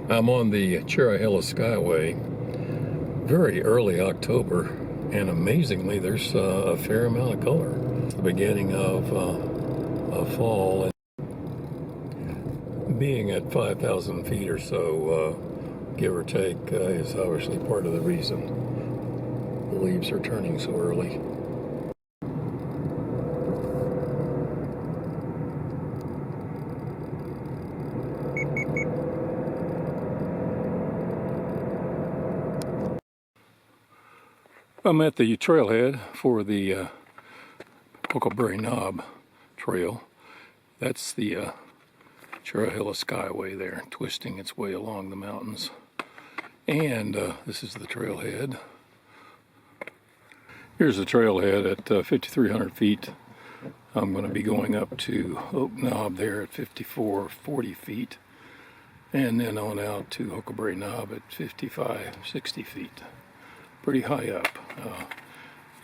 I'm on the HUCKLEBERRY Skyway, very early October, and amazingly there's a fair amount of color. It's the beginning of fall, and being at 5,000 feet or so, give or take, is obviously part of the reason the leaves are turning so early. I'm at the trailhead for the HUCKLEBERRY Knob Trail. That's the HUCKLEBERRY Skyway there, twisting its way along the mountains. And this is the trailhead. Here's the trailhead at 5,300 feet. I'm going to be going up to Oak Knob there at 5,440 feet. And then on out to HUCKLEBERRY Knob at 5,560 feet. Pretty high up,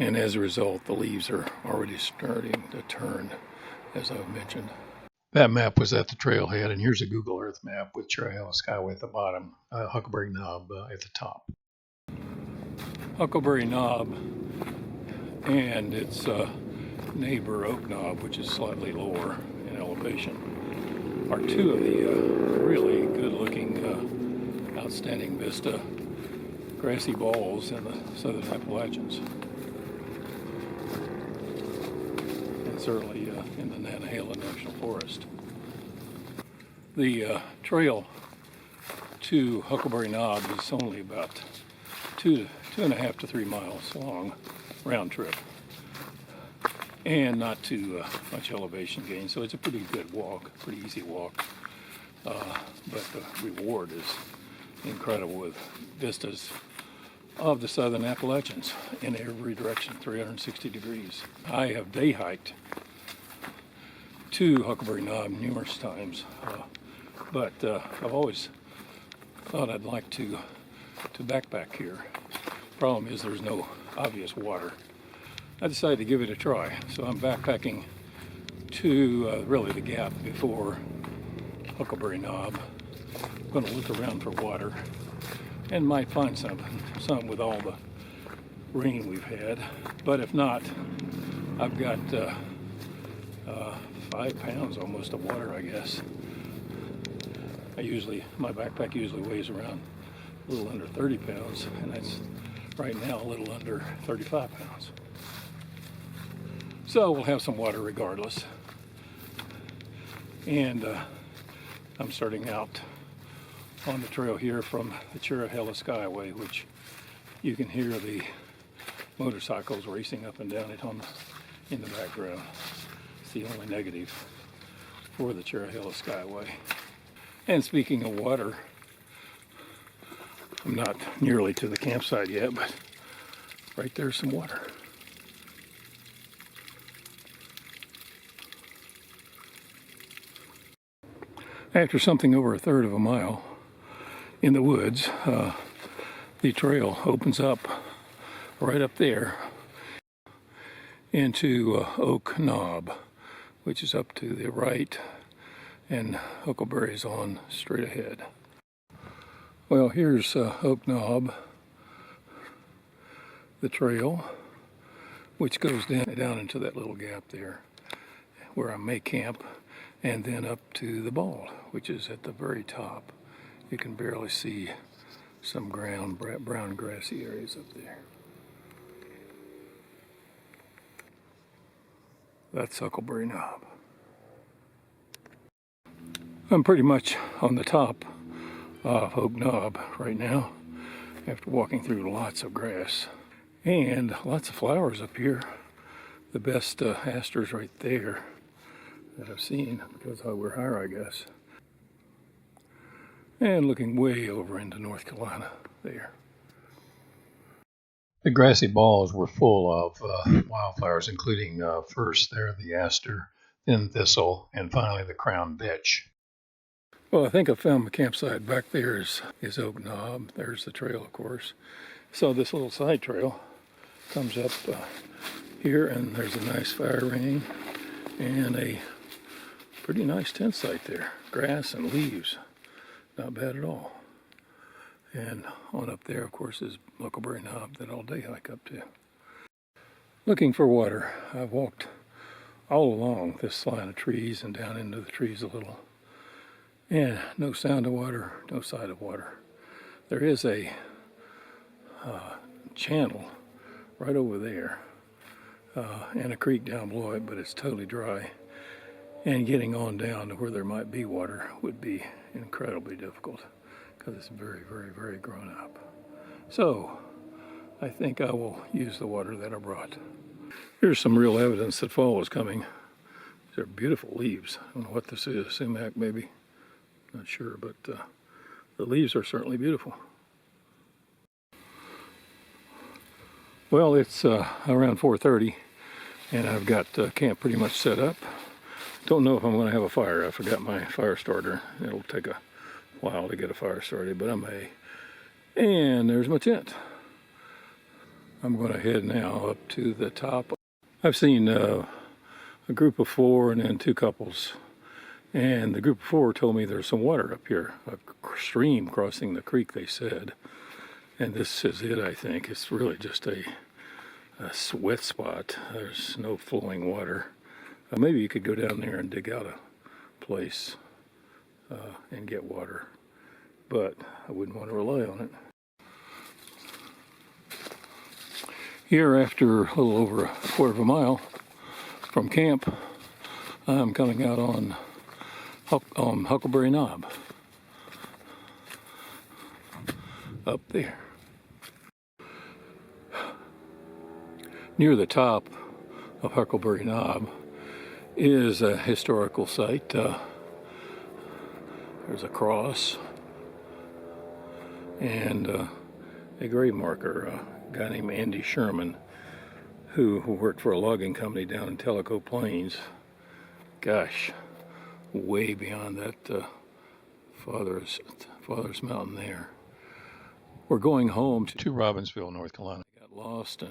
and as a result the leaves are already starting to turn, as I've mentioned. That map was at the trailhead, and here's a Google Earth map with HUCKLEBERRY Skyway at the bottom, HUCKLEBERRY Knob at the top. HUCKLEBERRY Knob and its neighbor Oak Knob, which is slightly lower in elevation, are two of the really good looking outstanding vista grassy balls in the southern Appalachians, and certainly in the NANTAHALA National Forest. The trail to HUCKLEBERRY Knob is only about 2.5 to 3 miles long, round trip, and not too much elevation gain, so it's a pretty good walk, pretty easy walk, but the reward is incredible with vistas of the southern Appalachians in every direction, 360 degrees. I have day hiked to HUCKLEBERRY Knob numerous times, but I've always thought I'd like to backpack here. Problem is there's no obvious water. I decided to give it a try, so I'm backpacking to really the gap before HUCKLEBERRY Knob. I'm going to look around for water, and might find some with all the rain we've had. But if not, I've got 5 pounds almost of water, I guess. My backpack usually weighs around a little under 30 pounds, and that's right now a little under 35 pounds. So we'll have some water regardless. And I'm starting out on the trail here from the HUCKLEBERRY Skyway, which you can hear the motorcycles racing up and down it in the background. It's the only negative for the HUCKLEBERRY Skyway. And speaking of water, I'm not nearly to the campsite yet, but right there's some water. After something over 1/3 of a mile in the woods, the trail opens up right up there into Oak Knob, which is up to the right, and HUCKLEBERRY's on straight ahead. Well, here's Oak Knob, the trail, which goes down into that little gap there where I may camp, and then up to the bald, which is at the very top. You can barely see some brown grassy areas up there. That's HUCKLEBERRY Knob. I'm pretty much on the top of Oak Knob right now, after walking through lots of grass and lots of flowers up here. The best asters right there that I've seen, because we're higher, I guess. And looking way over into North Carolina there. The grassy balls were full of wildflowers, including first there the aster, then thistle, and finally the crown vetch. Well, I think I found my campsite. Back there is Oak Knob. There's the trail, of course. So this little side trail comes up here, and there's a nice fire ring and a pretty nice tent site there. Grass and leaves. Not bad at all. And on up there, of course, is Huckleberry Knob that I'll day hike up to. Looking for water. I've walked all along this line of trees and down into the trees a little. And no sound of water, no sight of water. There is a channel right over there and a creek down below it, but it's totally dry. And getting on down to where there might be water would be incredibly difficult because it's very, very, very grown up. So I think I will use the water that I brought. Here's some real evidence that fall is coming. These are beautiful leaves. I don't know what this is, sumac maybe. Not sure, but the leaves are certainly beautiful. Well, it's around 4:30 and I've got camp pretty much set up. Don't know if I'm going to have a fire. I forgot my fire starter. It'll take a while to get a fire started, but I may. And there's my tent. I'm going to head now up to the top. I've seen a group of 4 and then 2 couples. And the group of 4 told me there's some water up here, a stream crossing the creek, they said. And this is it, I think. It's really just a wet spot. There's no flowing water. Maybe you could go down there and dig out a place and get water, but I wouldn't want to rely on it. Here, after a little over a quarter of a mile from camp, I'm coming out on Huckleberry Knob. Up there. Near the top of Huckleberry Knob is a historical site. There's a cross and a grave marker. A guy named Andy Sherman, who worked for a logging company down in Tellico Plains. Gosh, way beyond that Father's Mountain there. We're going home to Robbinsville, North Carolina. I got lost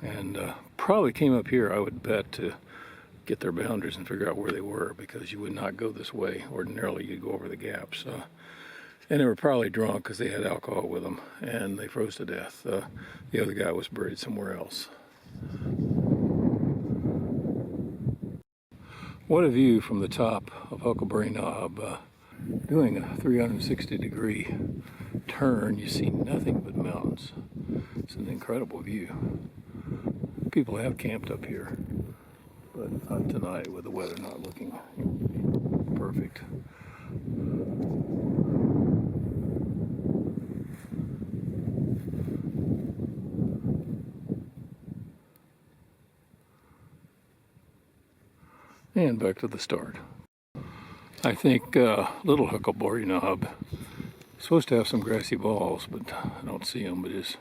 and probably came up here, I would bet, to get their boundaries and figure out where they were, because you would not go this way. Ordinarily, you'd go over the gaps. And they were probably drunk because they had alcohol with them, and they froze to death. The other guy was buried somewhere else. What a view from the top of Huckleberry Knob. Doing a 360-degree turn, you see nothing but mountains. It's an incredible view. People have camped up here, but not tonight with the weather not looking perfect. And back to the start. I think Little Huckleberry Knob is supposed to have some grassy balls, but I don't see them, but it's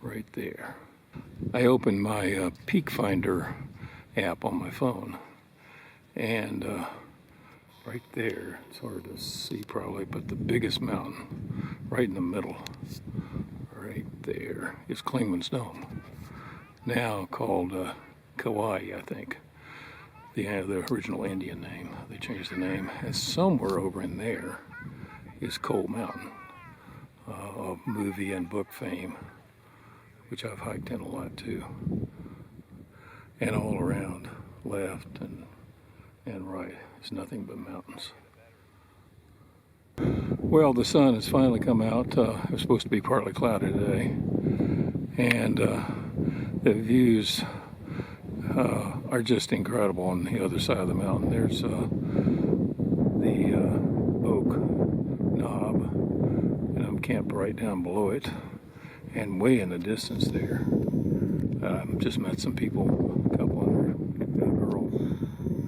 right there. I opened my Peak Finder app on my phone, and right there, it's hard to see probably, but the biggest mountain right in the middle, right there, is Clingman's Dome, now called Kauai, I think. The original Indian name. They changed the name. And somewhere over in there is Coal Mountain, of movie and book fame, which I've hiked in a lot too. And all around, left and right, is nothing but mountains. Well, the sun has finally come out. It was supposed to be partly cloudy today. And the views are just incredible on the other side of the mountain. There's the Oak Knob, and I'm camped right down below it, and way in the distance there, just met some people, a couple and a girl,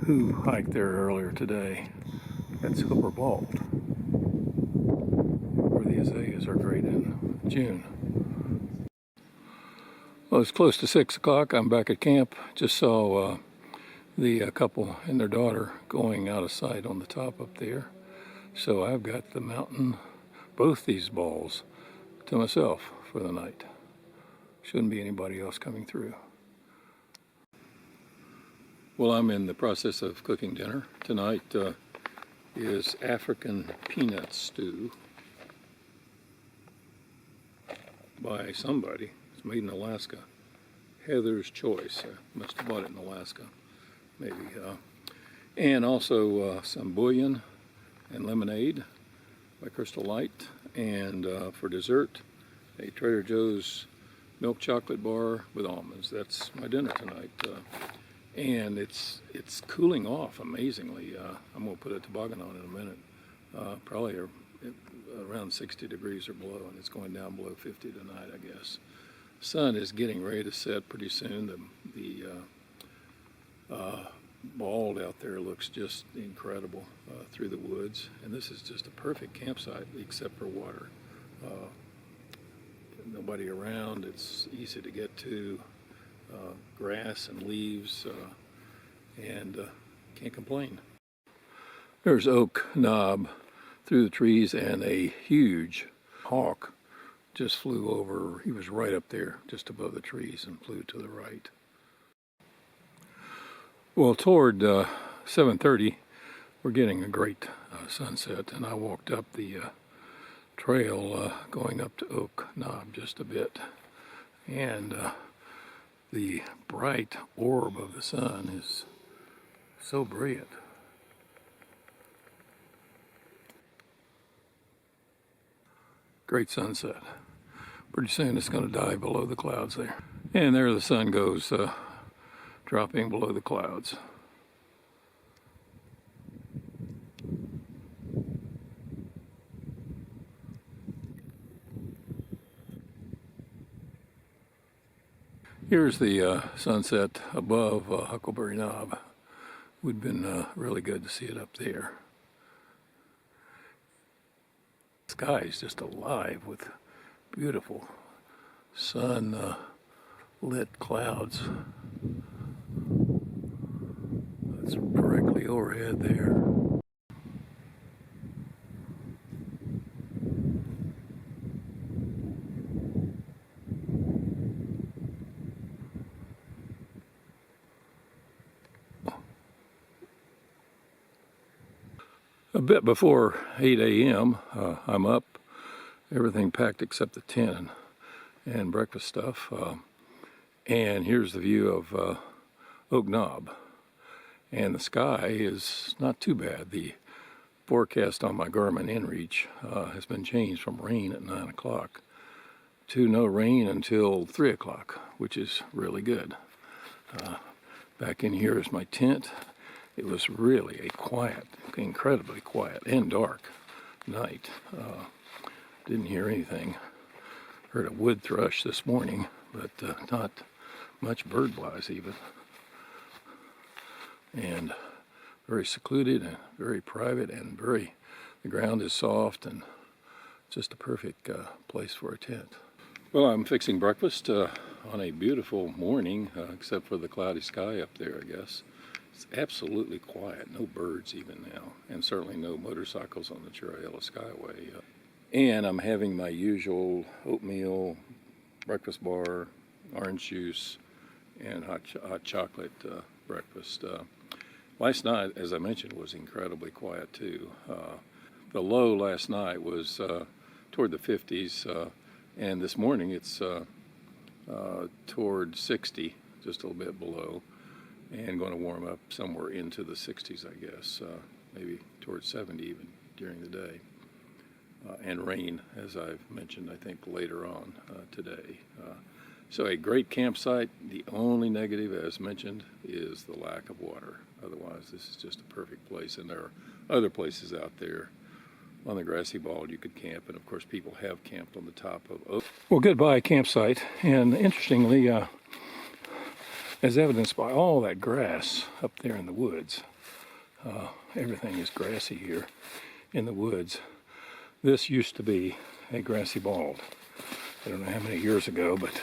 who hiked there earlier today. That's Hooper Bald, where the azaleas are great in June. Well, it's close to 6 o'clock. I'm back at camp. Just saw the couple and their daughter going out of sight on the top up there. So I've got the mountain, both these balls, to myself for the night. Shouldn't be anybody else coming through. Well, I'm in the process of cooking dinner. Tonight, is African peanut stew. by somebody. It's made in Alaska. Heather's Choice. I must have bought it in Alaska, maybe. And also some bouillon and lemonade by Crystal Light. And for dessert, a Trader Joe's milk chocolate bar with almonds. That's my dinner tonight. And it's cooling off amazingly. I'm going to put a toboggan on in a minute. Probably around 60 degrees or below, and it's going down below 50 tonight, I guess. Sun is getting ready to set pretty soon. The bald out there looks just incredible through the woods, and this is just a perfect campsite except for water. Nobody around. It's easy to get to. Grass and leaves, and can't complain. There's Oak Knob through the trees, and a huge hawk just flew over. He was right up there, just above the trees, and flew to the right. Well, toward 7:30, we're getting a great sunset, and I walked up the trail going up to Oak Knob just a bit, and the bright orb of the sun is so brilliant. Great sunset. Pretty soon it's going to dive below the clouds there. And there the sun goes dropping below the clouds. Here's the sunset above Huckleberry Knob. Would have been really good to see it up there. The sky is just alive with beautiful sun lit clouds. That's directly overhead there. A bit before 8 a.m., I'm up, everything packed except the tent and breakfast stuff. And here's the view of Oak Knob. And the sky is not too bad. The forecast on my Garmin inReach has been changed from rain at 9 o'clock to no rain until 3 o'clock, which is really good. Back in here is my tent. It was really a quiet, incredibly quiet and dark night. Didn't hear anything. Heard a wood thrush this morning, but not much bird-wise even. And very secluded and very private, and the ground is soft, and just a perfect place for a tent. Well, I'm fixing breakfast on a beautiful morning, except for the cloudy sky up there, I guess. It's absolutely quiet, no birds even now, and certainly no motorcycles on the Chirayella Skyway. And I'm having my usual oatmeal, breakfast bar, orange juice, and hot chocolate breakfast. Last night, as I mentioned, was incredibly quiet too. The low last night was toward the 50s, and this morning it's toward 60, just a little bit below. And going to warm up somewhere into the 60s, I guess, maybe towards 70 even during the day. And rain, as I've mentioned, I think later on today. So a great campsite. The only negative, as mentioned, is the lack of water. Otherwise, this is just a perfect place. And there are other places out there on the grassy bald you could camp. And of course, people have camped on the top of Oak. Well, goodbye campsite. And interestingly, as evidenced by all that grass up there in the woods. Everything is grassy here in the woods. This used to be a grassy bald. I don't know how many years ago, but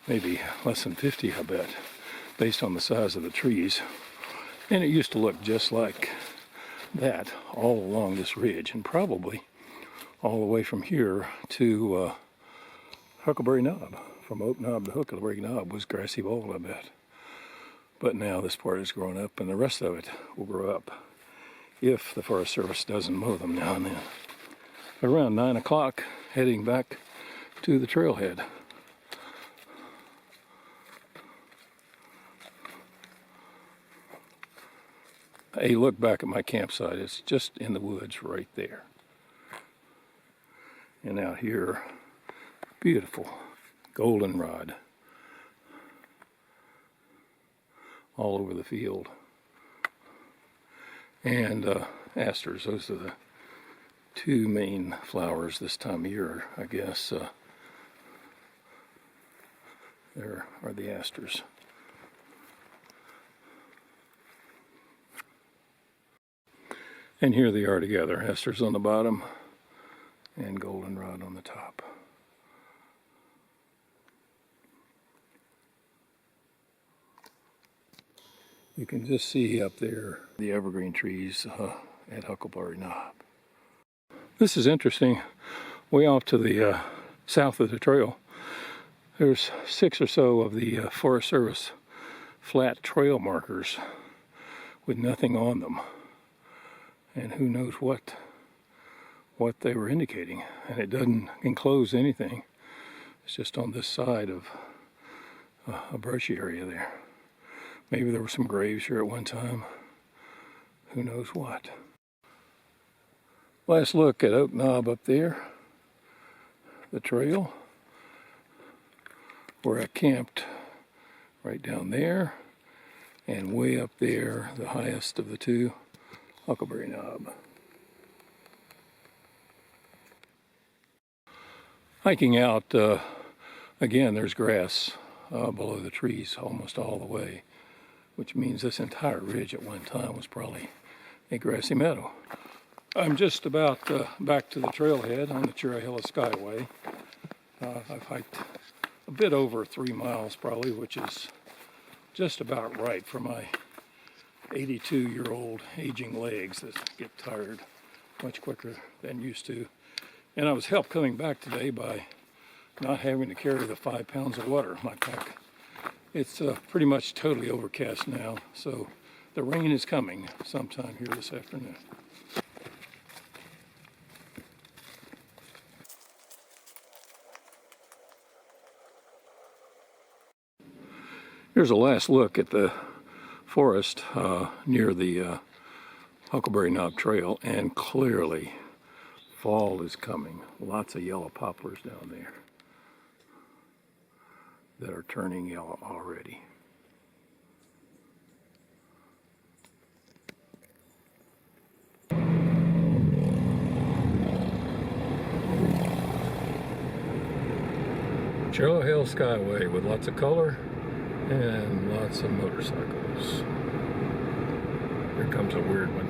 maybe less than 50, I bet, based on the size of the trees. And it used to look just like that all along this ridge, and probably all the way from here to Huckleberry Knob. From Oak Knob to Huckleberry Knob was grassy bald, I bet. But now this part is grown up, and the rest of it will grow up if the Forest Service doesn't mow them now and then. Around 9 o'clock, heading back to the trailhead. A look back at my campsite. It's just in the woods right there. And out here, beautiful goldenrod all over the field. And asters, those are the two main flowers this time of year, I guess. There are the asters. And here they are together, asters on the bottom and goldenrod on the top. You can just see up there the evergreen trees at Huckleberry Knob. This is interesting. Way off to the south of the trail, there's 6 or so of the Forest Service flat trail markers with nothing on them. And who knows what they were indicating. And it doesn't enclose anything. It's just on this side of a brushy area there. Maybe there were some graves here at one time. Who knows what. Last look at Oak Knob up there. The trail. Where I camped right down there. And way up there, the highest of the two, Huckleberry Knob. Hiking out, again, there's grass below the trees almost all the way, which means this entire ridge at one time was probably a grassy meadow. I'm just about back to the trailhead on the NANTAHALA Skyway. I've hiked a bit over 3 miles probably, which is just about right for my 82-year-old aging legs that get tired much quicker than used to. And I was helped coming back today by not having to carry the 5 pounds of water in my pack. It's pretty much totally overcast now, so the rain is coming sometime here this afternoon. Here's a last look at the forest near the Huckleberry Knob Trail, and clearly fall is coming. Lots of yellow poplars down there that are turning yellow already. NANTAHALA Skyway with lots of color and lots of motorcycles. Here comes a weird one.